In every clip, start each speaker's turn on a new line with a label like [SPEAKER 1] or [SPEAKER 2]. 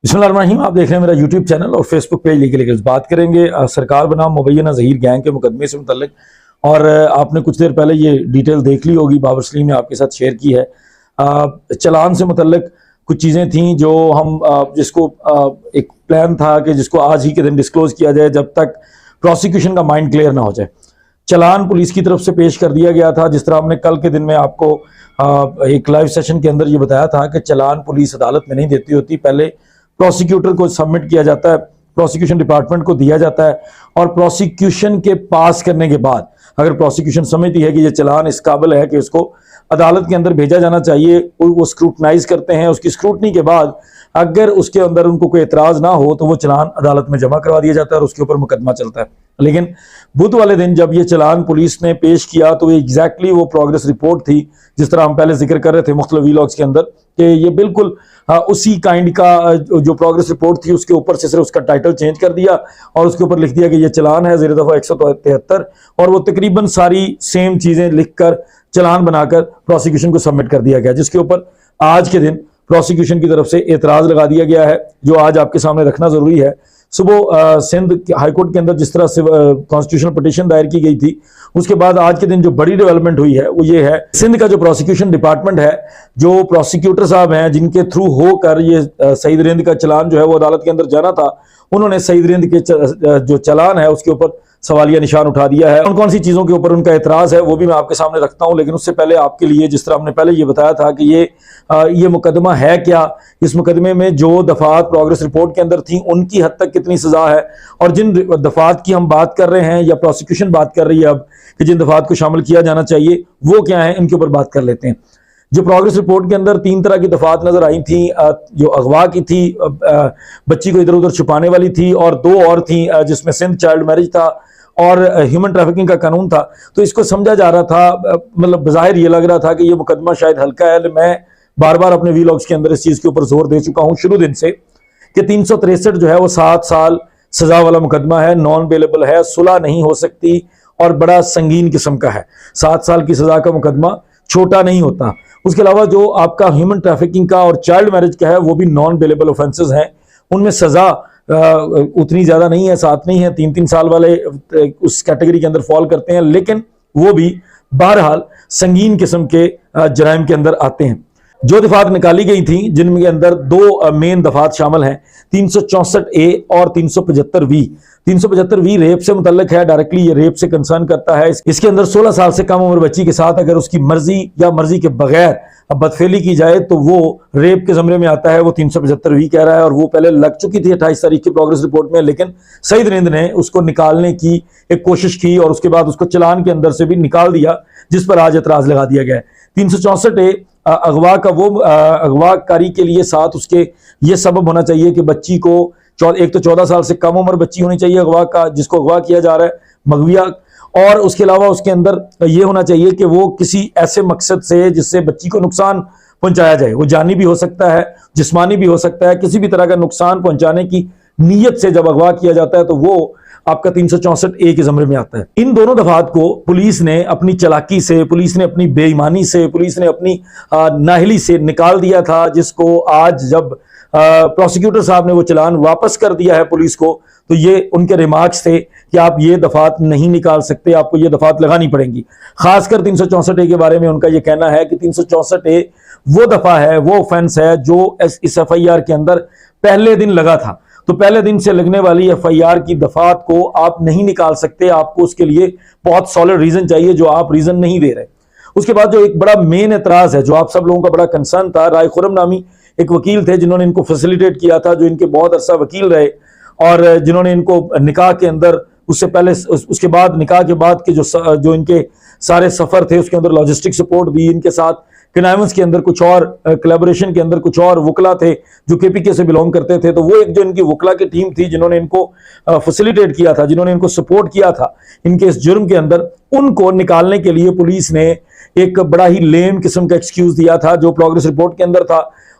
[SPEAKER 1] बिस्मिल्लाहिर्रहमानिर्रहीम। आप देख रहे हैं मेरा यूट्यूब चैनल और फेसबुक पेज लीगल लीगल्स। बात करेंगे सरकार बनाम मुबैना ज़हीर गैंग के मुकदमे से मुतल्लिक। और आपने कुछ देर पहले ये डिटेल देख ली होगी, बाबर सलीम ने आपके साथ शेयर की है। चलान से मुतल्लिक कुछ चीज़ें थी जो हम जिसको एक प्लान था कि जिसको आज ही के दिन डिस्क्लोज किया जाए जब तक प्रोसिक्यूशन का माइंड क्लियर ना हो जाए। चलान पुलिस की तरफ से पेश कर दिया गया था। जिस तरह हमने कल के दिन में आपको एक लाइव सेशन के अंदर ये बताया था कि चलान पुलिस अदालत में नहीं देती होती, पहले प्रोसिक्यूटर को सबमिट किया जाता है, प्रोसिक्यूशन डिपार्टमेंट को दिया जाता है और प्रोसिक्यूशन के पास करने के बाद अगर प्रोसिक्यूशन समझती है कि ये चलान इस काबिल है कि इसको अदालत के अंदर भेजा जाना चाहिए, वो स्क्रूटनाइज करते हैं। उसकी स्क्रूटनी के बाद अगर उसके अंदर उनको कोई एतराज ना हो तो वो चलान अदालत में जमा करवा दिया जाता है और उसके ऊपर मुकदमा चलता है। लेकिन बुध वाले दिन जब ये चलान पुलिस ने पेश किया तो एग्जैक्टली वो प्रोग्रेस रिपोर्ट थी जिस तरह हम पहले जिक्र कर रहे थे मुख्तलिफ वीलॉग्स के अंदर कि ये बिल्कुल उसी काइंड का जो प्रोग्रेस रिपोर्ट थी उसके ऊपर से सिर्फ उसका टाइटल चेंज कर दिया और उसके ऊपर लिख दिया कि ये चलान है ज़ेर दफ़ा 173 और वो तकरीबन सारी सेम चीज़ें लिखकर चलान बनाकर प्रोसिक्यूशन को सबमिट कर दिया गया, जिसके ऊपर आज के दिन प्रोसिक्यूशन की तरफ से एतराज़ लगा दिया गया है जो आज आपके सामने रखना ज़रूरी है। सुबह सिंध हाईकोर्ट के अंदर जिस तरह से कॉन्स्टिट्यूशनल पिटीशन दायर की गई थी, उसके बाद आज के दिन जो बड़ी डेवलपमेंट हुई है वो ये है, सिंध का जो प्रोसिक्यूशन डिपार्टमेंट है, जो प्रोसिक्यूटर साहब हैं जिनके थ्रू होकर ये सईद रिंद का चलान जो है वो अदालत के अंदर जाना था, उन्होंने सईद रिंद के जो चलान है उसके ऊपर सवालिया निशान उठा दिया है। कौन कौन सी चीज़ों के ऊपर उनका एतराज़ है वो भी मैं आपके सामने रखता हूं, लेकिन उससे पहले आपके लिए जिस तरह हमने पहले ये बताया था कि ये मुकदमा है क्या, इस मुकदमे में जो दफात प्रोग्रेस रिपोर्ट के अंदर थी उनकी हद तक कितनी सजा है और जिन दफात की हम बात कर रहे हैं या प्रोसिक्यूशन बात कर रही है अब कि जिन दफात को शामिल किया जाना चाहिए वो क्या है, इनके ऊपर बात कर लेते हैं। जो प्रोग्रेस रिपोर्ट के अंदर 3 तरह की दफात नजर आई थी, जो अगवा की थी, बच्ची को इधर उधर छुपाने वाली थी, और 2 और थी जिसमें सिंध चाइल्ड मैरिज था और ह्यूमन ट्रैफिकिंग का कानून था। तो इसको समझा जा रहा था, मतलब बज़ाहिर ये लग रहा था कि ये मुकदमा शायद हल्का है। मैं बार बार अपने वीलॉग्स के अंदर इस चीज़ के ऊपर जोर दे चुका हूँ शुरू दिन से कि 363 जो है वो 7 साल सजा वाला मुकदमा है, नॉन बेलेबल है, सुलह नहीं हो सकती और बड़ा संगीन किस्म का है। 7 साल की सजा का मुकदमा छोटा नहीं होता। उसके अलावा जो आपका ह्यूमन ट्रैफिकिंग का और चाइल्ड मैरिज का है वो भी नॉन बेलेबल ऑफेंसेस हैं, उनमें सजा उतनी ज्यादा नहीं है, 7 नहीं है, 3-3 साल वाले उस कैटेगरी के अंदर फॉल करते हैं, लेकिन वो भी बहरहाल संगीन किस्म के जराइम के अंदर आते हैं। जो दफात निकाली गई थी जिनके अंदर 2 मेन दफात शामिल हैं, 364A और 375V। 375V रेप से मुतल्लिक है, डायरेक्टली ये रेप से कंसर्न करता है। इसके अंदर 16 साल से कम उम्र बच्ची के साथ अगर उसकी मर्जी या मर्जी के बगैर बदफेली की जाए तो वो रेप के ज़मरे में आता है, वो 375V कह रहा है। और वो पहले लग चुकी थी 28 तारीख की प्रोग्रेस रिपोर्ट में, लेकिन सईद रिंद ने उसको निकालने की एक कोशिश की और उसके बाद उसको चलान के अंदर से भी निकाल दिया, जिस पर आज एतराज़ लगा दिया गया है। 364A अगवा का वो अगवाकारी के लिए साथ उसके ये सबब होना चाहिए कि बच्ची को एक तो 14 साल से कम उम्र बच्ची होनी चाहिए अगवा का, जिसको अगवा किया जा रहा है, मगविया। और उसके अलावा उसके अंदर ये होना चाहिए कि वो किसी ऐसे मकसद से जिससे बच्ची को नुकसान पहुंचाया जाए, वो जानी भी हो सकता है, जिस्मानी भी हो सकता है, किसी भी तरह का नुकसान पहुंचाने की नीयत से जब अगवा किया जाता है तो वो आपका 364A के ज़मरे में आता है। इन दोनों दफात को पुलिस ने अपनी चालाकी से, पुलिस ने अपनी बेईमानी से, पुलिस ने अपनी नाहली से निकाल दिया था, जिसको आज जब प्रोसिक्यूटर साहब ने वो चलान वापस कर दिया है पुलिस को, तो ये उनके रिमार्क्स थे कि आप ये दफात नहीं निकाल सकते, आपको ये दफात लगानी पड़ेंगी। खासकर 364A के बारे में उनका ये कहना है कि 364A वो दफा है, वो ऑफेंस है जो इस FIR के अंदर पहले दिन लगा था। तो पहले दिन से लगने वाली FIR की दफात को आप नहीं निकाल सकते, आपको उसके लिए बहुत सॉलिड रीजन चाहिए जो आप रीजन नहीं दे रहे। उसके बाद जो एक बड़ा मेन एतराज है, जो आप सब लोगों का बड़ा कंसर्न था, राय खुरम नामी एक वकील थे जिन्होंने इनको फैसिलिटेट किया था, जो इनके बहुत अरसा वकील रहे और जिन्होंने इनको निकाह के अंदर, उससे पहले उसके बाद निकाह के बाद के जो इनके सारे सफर थे उसके अंदर लॉजिस्टिक सपोर्ट दी, इनके साथ कनाइवेंस के अंदर कुछ और कोलैबोरेशन के अंदर कुछ और वकला थे जो KPK से बिलोंग करते थे। तो वो एक जो इनकी वकला की टीम थी जिन्होंने इनको फैसिलिटेट किया था, जिन्होंने इनको सपोर्ट किया था इनके इस जुर्म के अंदर, उनको निकालने के लिए पुलिस ने एक बड़ा ही लेम किस्म का एक्सक्यूज दिया था जो प्रोग्रेस रिपोर्ट के अंदर था।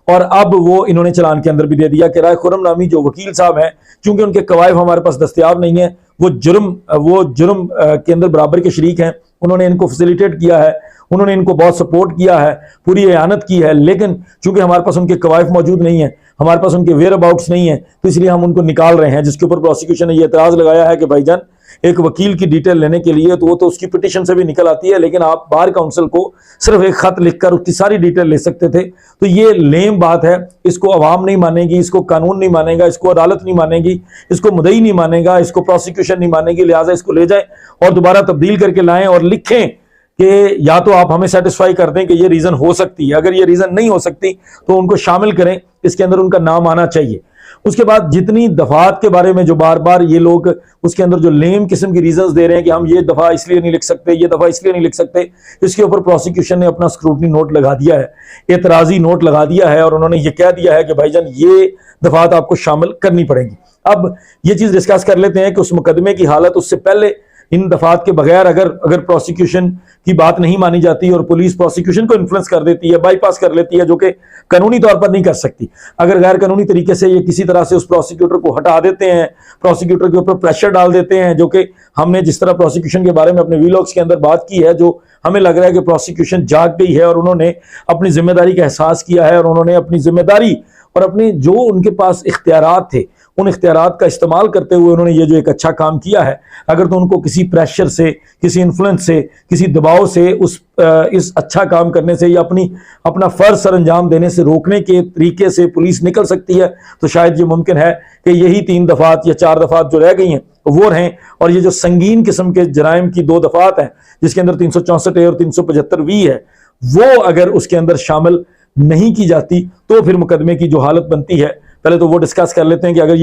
[SPEAKER 1] और अब वो इन्होंने चलान के अंदर भी दे दिया कि राय खुरम नामी जो वकील साहब हैं, चूंकि उनके कवायद हमारे पास दस्तयाब नहीं है, वो जुर्म के अंदर बराबर के शरीक हैं, उन्होंने इनको फैसिलिटेट किया है उन्होंने इनको बहुत सपोर्ट किया है, पूरी एयानत की है, लेकिन चूंकि हमारे पास उनके कवायफ मौजूद नहीं है, हमारे पास उनके वेयर अबाउट्स नहीं है, तो इसलिए हम उनको निकाल रहे हैं। जिसके ऊपर प्रोसिक्यूशन ने यह एतराज लगाया है कि भाईजान एक वकील की डिटेल लेने के लिए तो वो तो उसकी पिटीशन से भी निकल आती है, लेकिन आप बार काउंसिल को सिर्फ एक खत लिखकर उसकी सारी डिटेल ले सकते थे। तो ये लेम बात है, इसको अवाम नहीं मानेगी, इसको कानून नहीं मानेगा, इसको अदालत नहीं मानेगी, इसको मुदई नहीं मानेगा, इसको प्रोसिक्यूशन नहीं मानेगी। लिहाजा इसको ले जाएं और दोबारा तब्दील करके लाएं और लिखें कि या तो आप हमें सेटिस्फाई कर दें कि ये रीजन हो सकती है, अगर ये रीजन नहीं हो सकती तो उनको शामिल करें, इसके अंदर उनका नाम आना चाहिए। उसके बाद जितनी दफात के बारे में जो बार बार ये लोग उसके अंदर जो लेम किस्म की रीजंस दे रहे हैं कि हम ये दफा इसलिए नहीं लिख सकते, ये दफा इसलिए नहीं लिख सकते, इसके ऊपर प्रोसिक्यूशन ने अपना स्क्रूटनी नोट लगा दिया है, एतराजी नोट लगा दिया है और उन्होंने ये कह दिया है कि भाईजान ये दफात आपको शामिल करनी पड़ेगी। अब ये चीज डिस्कस कर लेते हैं कि उस मुकदमे की हालत उससे पहले इन दफात के बगैर अगर प्रोसिक्यूशन की बात नहीं मानी जाती और पुलिस प्रोसिक्यूशन को इन्फ्लुएंस कर देती है, बाईपास कर लेती है, जो कि कानूनी तौर पर नहीं कर सकती, अगर गैर कानूनी तरीके से ये किसी तरह से उस प्रोसिक्यूटर को हटा देते हैं, प्रोसिक्यूटर के ऊपर प्रेशर डाल देते हैं, जो कि हमने जिस तरह प्रोसिक्यूशन के बारे में अपने वीलॉग्स के अंदर बात की है, जो हमें लग रहा है कि प्रोसिक्यूशन जाग गई है और उन्होंने अपनी जिम्मेदारी का एहसास किया है और उन्होंने अपनी जिम्मेदारी और अपनी जो उनके पास इख्तियारात थे उन इख्तियारात का इस्तेमाल करते हुए उन्होंने ये जो एक अच्छा काम किया है, अगर तो उनको किसी प्रेशर से, किसी इन्फ्लुएंस से, किसी दबाव से इस अच्छा काम करने से या अपना फर्ज सर अंजाम देने से रोकने के तरीके से पुलिस निकल सकती है, तो शायद ये मुमकिन है कि यही 3 दफात या 4 दफात जो रह गई हैं वो रहें। और ये जो संगीन किस्म के जराइम की 2 दफात हैं जिसके अंदर 364A और 375V है, वो अगर उसके अंदर शामिल नहीं की जाती तो फिर मुकदमे की जो हालत बनती है, पहले तो वो डिस्कस कर लेते हैं कि अगर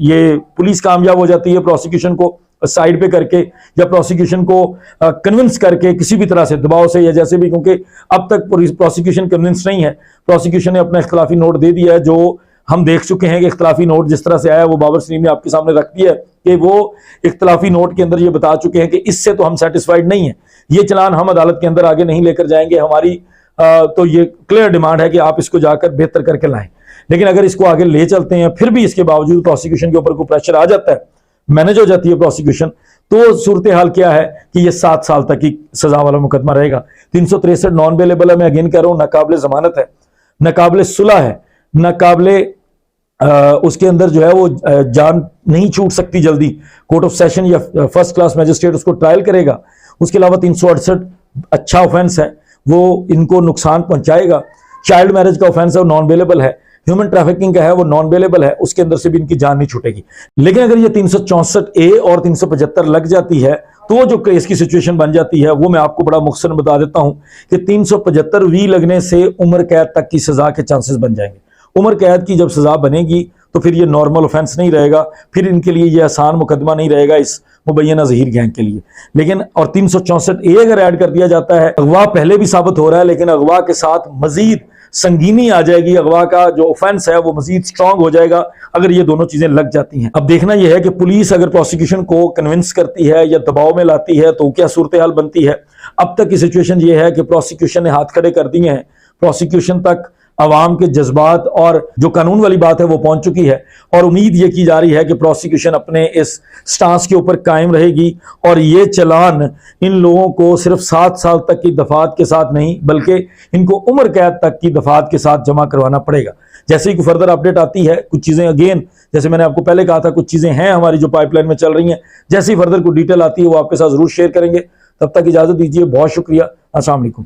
[SPEAKER 1] ये पुलिस कामयाब हो जाती है प्रोसिक्यूशन को साइड पे करके या प्रोसिक्यूशन को कन्विंस करके किसी भी तरह से दबाव से या जैसे भी, क्योंकि अब तक प्रोसिक्यूशन कन्विंस नहीं है, प्रोसिक्यूशन ने अपना इख्तिलाफी नोट दे दिया है, जो हम देख चुके हैं कि इख्तिलाफी नोट जिस तरह से आया वो बाबर सलीम ने आपके सामने रख दिया है कि वो इख्तिलाफी नोट के अंदर ये बता चुके हैं कि इससे तो हम सेटिस्फाइड नहीं है, ये चलान हम अदालत के अंदर आगे नहीं लेकर जाएंगे, हमारी तो ये क्लियर डिमांड है कि आप इसको जाकर बेहतर करके लाएं। लेकिन अगर इसको आगे ले चलते हैं फिर भी इसके बावजूद प्रोसिक्यूशन के ऊपर कोई प्रेशर आ जाता है, मैनेज हो जाती है प्रोसिक्यूशन, तो सूरत हाल क्या है कि ये 7 साल तक की सजा वाला मुकदमा रहेगा। 363 नॉन बेलेबल है, मैं अगेन कह रहा हूं, नाकाबिले जमानत है, नाकाबिले सुलह है, नाकाबिले उसके अंदर जो है वो जान नहीं छूट सकती जल्दी, कोर्ट ऑफ सेशन या फर्स्ट क्लास मैजिस्ट्रेट उसको ट्रायल करेगा। उसके अलावा 368 अच्छा ऑफेंस है, वो इनको नुकसान पहुंचाएगा। चाइल्ड मैरिज का ऑफेंस है वो नॉन बेलेबल है, ह्यूमन ट्रैफिकिंग का है वो नॉन बेलेबल है, उसके अंदर से भी इनकी जान नहीं छूटेगी। लेकिन अगर ये 364A और 375 लग जाती है तो जो केस की सिचुएशन बन जाती है वो मैं आपको बड़ा मुख्तसर बता देता हूं कि 375V लगने से उम्र कैद तक की सजा के चांसेस बन जाएंगे। उम्र कैद की जब सजा बनेगी तो फिर ये नॉर्मल ऑफेंस नहीं रहेगा, फिर इनके लिए ये आसान मुकदमा नहीं रहेगा इस मुबैना ज़हीर गैंग के लिए। लेकिन और 364A अगर ऐड कर दिया जाता है, अगवा पहले भी साबित हो रहा है लेकिन अगवा के साथ मजीद संगीनी आ जाएगी, अगवा का जो ऑफेंस है वो मजीद स्ट्रांग हो जाएगा अगर ये दोनों चीजें लग जाती हैं। अब देखना यह है कि पुलिस अगर प्रोसिक्यूशन को कन्विंस करती है या दबाव में लाती है तो क्या सूरत हाल बनती है। अब तक की सिचुएशन ये है कि प्रोसिक्यूशन ने हाथ खड़े कर दिए हैं, प्रोसिक्यूशन तक अवाम के जज्बात और जो कानून वाली बात है वो पहुंच चुकी है और उम्मीद ये की जा रही है कि प्रोसिक्यूशन अपने इस स्टांस के ऊपर कायम रहेगी और ये चलान इन लोगों को सिर्फ 7 साल तक की दफात के साथ नहीं बल्कि इनको उम्र कैद तक की दफात के साथ जमा करवाना पड़ेगा। जैसे ही कोई फर्दर अपडेट आती है, कुछ चीज़ें अगेन जैसे मैंने आपको पहले कहा था कुछ चीज़ें हैं हमारी जो पाइपलाइन में चल रही हैं, जैसे ही फर्दर कोई डिटेल आती है वो आपके साथ ज़रूर शेयर करेंगे। तब तक इजाज़त दीजिए, बहुत शुक्रिया, अस्सलाम वालेकुम।